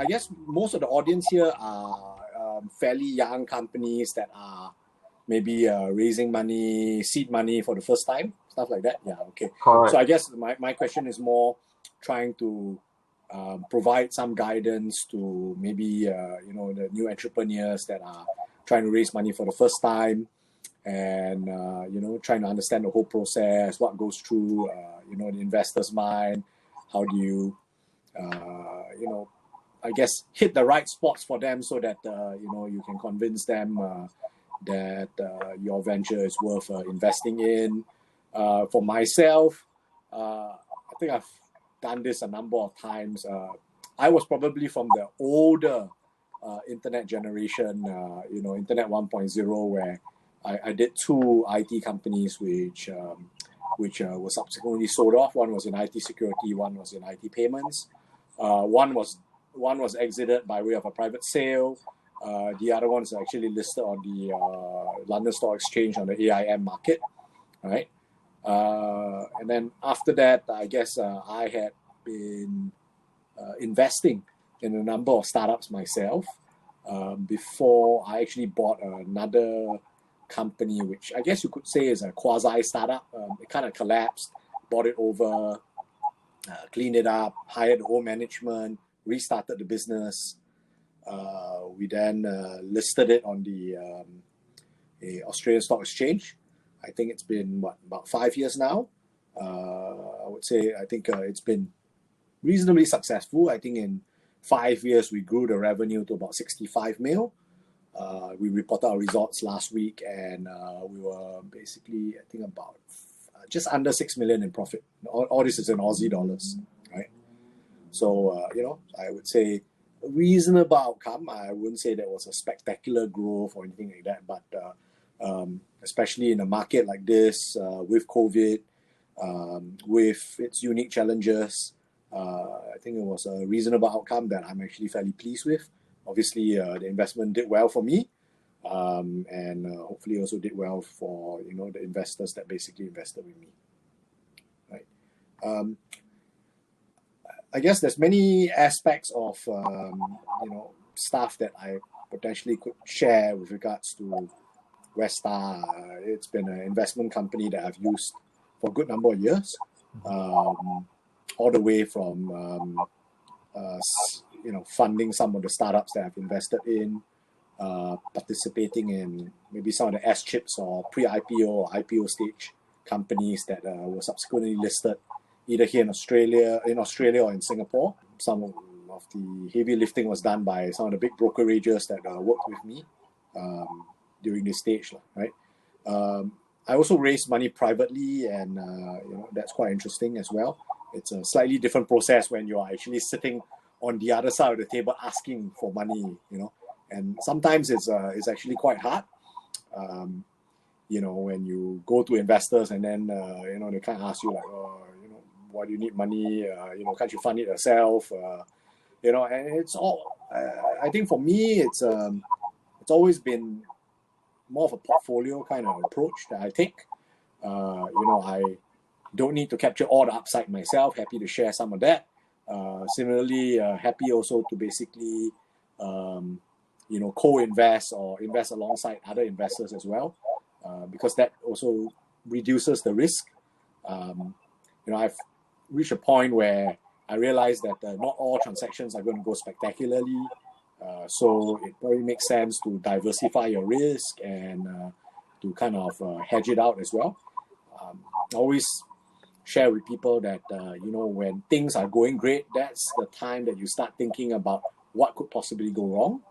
I guess most of the audience here are fairly young companies that are maybe raising money, seed money for the first time, stuff like that. Yeah, okay. Correct. So I guess my question is more trying to provide some guidance to maybe the new entrepreneurs that are trying to raise money for the first time, and trying to understand the whole process, what goes through the investor's mind, how do you I guess hit the right spots for them so that you can convince them that your venture is worth investing in. For myself, I think I've done this a number of times. I was probably from the older internet generation, Internet 1.0, where I did 2 IT companies which were subsequently sold off. One was in IT security, one was in IT payments. One was exited by way of a private sale. The other one is actually listed on the London Stock Exchange on the AIM market, right? And then after that, I guess I had been investing in a number of startups myself before I actually bought another company, which I guess you could say is a quasi startup. It kind of collapsed, bought it over, cleaned it up, hired the whole management, restarted the business. We then listed it on the Australian Stock Exchange. I think it's been about 5 years now. I would say it's been reasonably successful. I think in 5 years we grew the revenue to about 65 mil. We reported our results last week, and we were basically, I think, about just under 6 million in profit. All this is in Aussie dollars, right? So, I would say a reasonable outcome. I wouldn't say there was a spectacular growth or anything like that, but especially in a market like this, with COVID, with its unique challenges, I think it was a reasonable outcome that I'm actually fairly pleased with. Obviously, the investment did well for me, and hopefully also did well for the investors that basically invested with me. Right. I guess there's many aspects of stuff that I potentially could share with regards to WestStar. It's been an investment company that I've used for a good number of years, all the way from funding some of the startups that I've invested in, participating in maybe some of the S-chips or pre-IPO or IPO stage companies that were subsequently listed either here in Australia or in Singapore. Some of the heavy lifting was done by some of the big brokerages that worked with me during this stage, right? I also raised money privately, and that's quite interesting as well. It's a slightly different process when you are actually sitting on the other side of the table asking for money, and sometimes it's actually quite hard. When you go to investors and then they kind of ask you like, why do you need money? Can't you fund it yourself? And it's all. I think for me, it's always been more of a portfolio kind of approach that I take. I don't need to capture all the upside myself. Happy to share some of that. Similarly, happy also to basically, co-invest or invest alongside other investors as well, because that also reduces the risk. I've reached a point where I realize that not all transactions are going to go spectacularly. So it probably makes sense to diversify your risk and to kind of hedge it out as well. I always share with people that, when things are going great, that's the time that you start thinking about what could possibly go wrong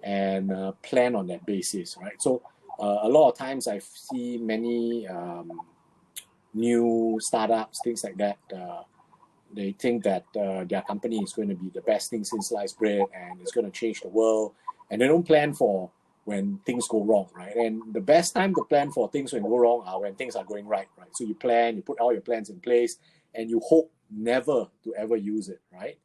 and plan on that basis, right? So a lot of times I see many new startups, things like that, they think that their company is going to be the best thing since sliced bread and it's going to change the world, and they don't plan for when things go wrong, right? And the best time to plan for things when go wrong are when things are going right? So you plan, you put all your plans in place, and you hope never to ever use it, right?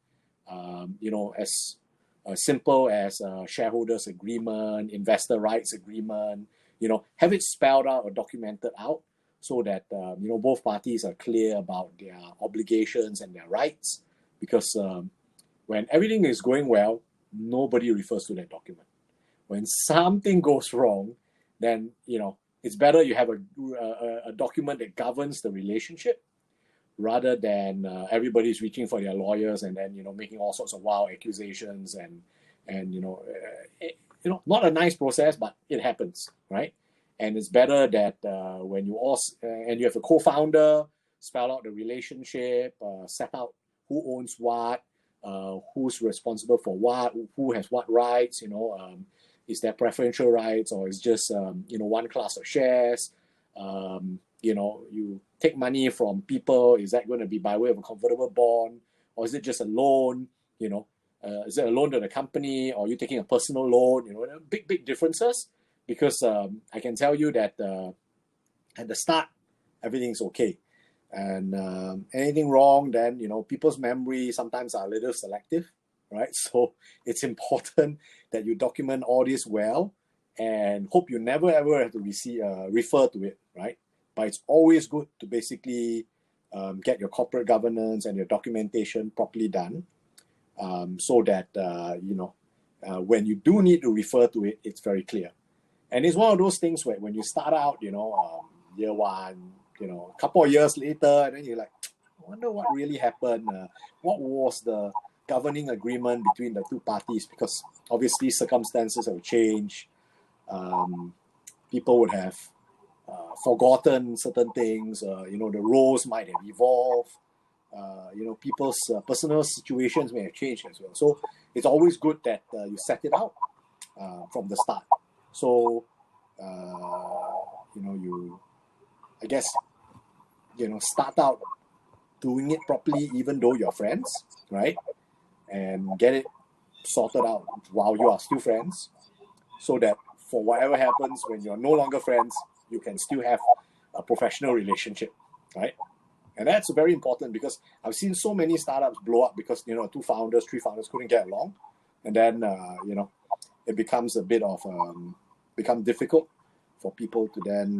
As simple as a shareholders agreement, investor rights agreement, have it spelled out or documented out so that both parties are clear about their obligations and their rights. Because when everything is going well, nobody refers to that document. When something goes wrong, then, you know, it's better you have a document that governs the relationship rather than everybody's reaching for their lawyers and then, you know, making all sorts of wild accusations and not a nice process, but it happens, right? And it's better that when you all and you have a co-founder, spell out the relationship, set out who owns what, who's responsible for what, who has what rights, is there preferential rights or is just one class of shares. You take money from people, is that going to be by way of a convertible bond or is it just a loan? Is it a loan to the company or are you taking a personal loan? Big differences, because I can tell you that at the start everything's okay, and anything wrong, then people's memory sometimes are a little selective, right? So it's important that you document all this well, and hope you never ever have to refer to it, right? But it's always good to basically get your corporate governance and your documentation properly done, so that when you do need to refer to it, it's very clear. And it's one of those things where when you start out, year one, a couple of years later, and then you're like, I wonder what really happened. What was the governing agreement between the two parties? Because obviously circumstances have changed. People would have forgotten certain things. The roles might have evolved. People's personal situations may have changed as well. So it's always good that you set it out from the start. So, start out doing it properly, even though you're friends, right? And get it sorted out while you are still friends, so that for whatever happens when you're no longer friends, you can still have a professional relationship, right? And that's very important, because I've seen so many startups blow up because, 2 founders, 3 founders couldn't get along. And then, it becomes a bit of, become difficult for people to then,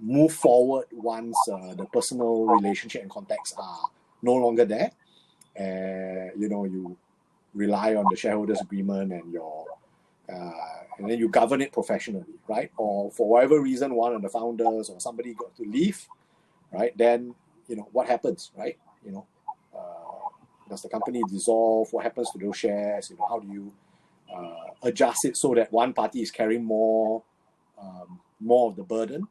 move forward once the personal relationship and contacts are no longer there. You rely on the shareholders agreement and then you govern it professionally, right? Or for whatever reason, one of the founders or somebody got to leave, right? Then, what happens, right? Does the company dissolve? What happens to those shares? How do you adjust it so that one party is carrying more of the burden,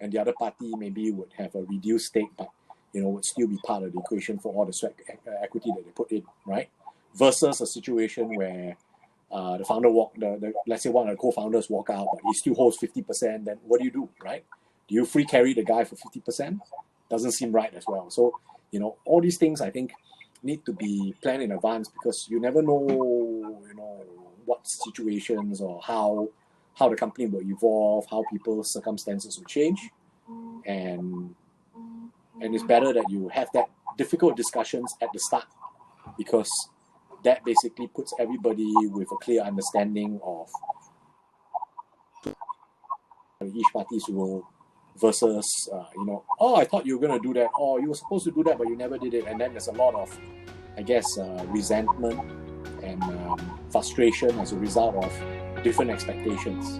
and the other party maybe would have a reduced stake, but would still be part of the equation for all the sweat equity that they put in, right? Versus a situation where the founder let's say one of the co-founders walk out, but he still holds 50%. Then what do, right? Do you free carry the guy for 50%? Doesn't seem right as well. So all these things I think need to be planned in advance, because you never know what situations or how the company will evolve, how people's circumstances will change, and it's better that you have that difficult discussions at the start, because that basically puts everybody with a clear understanding of each party's role versus, I thought you were going to do that, or you were supposed to do that, but you never did it. And then there's a lot of, resentment and frustration as a result of different expectations.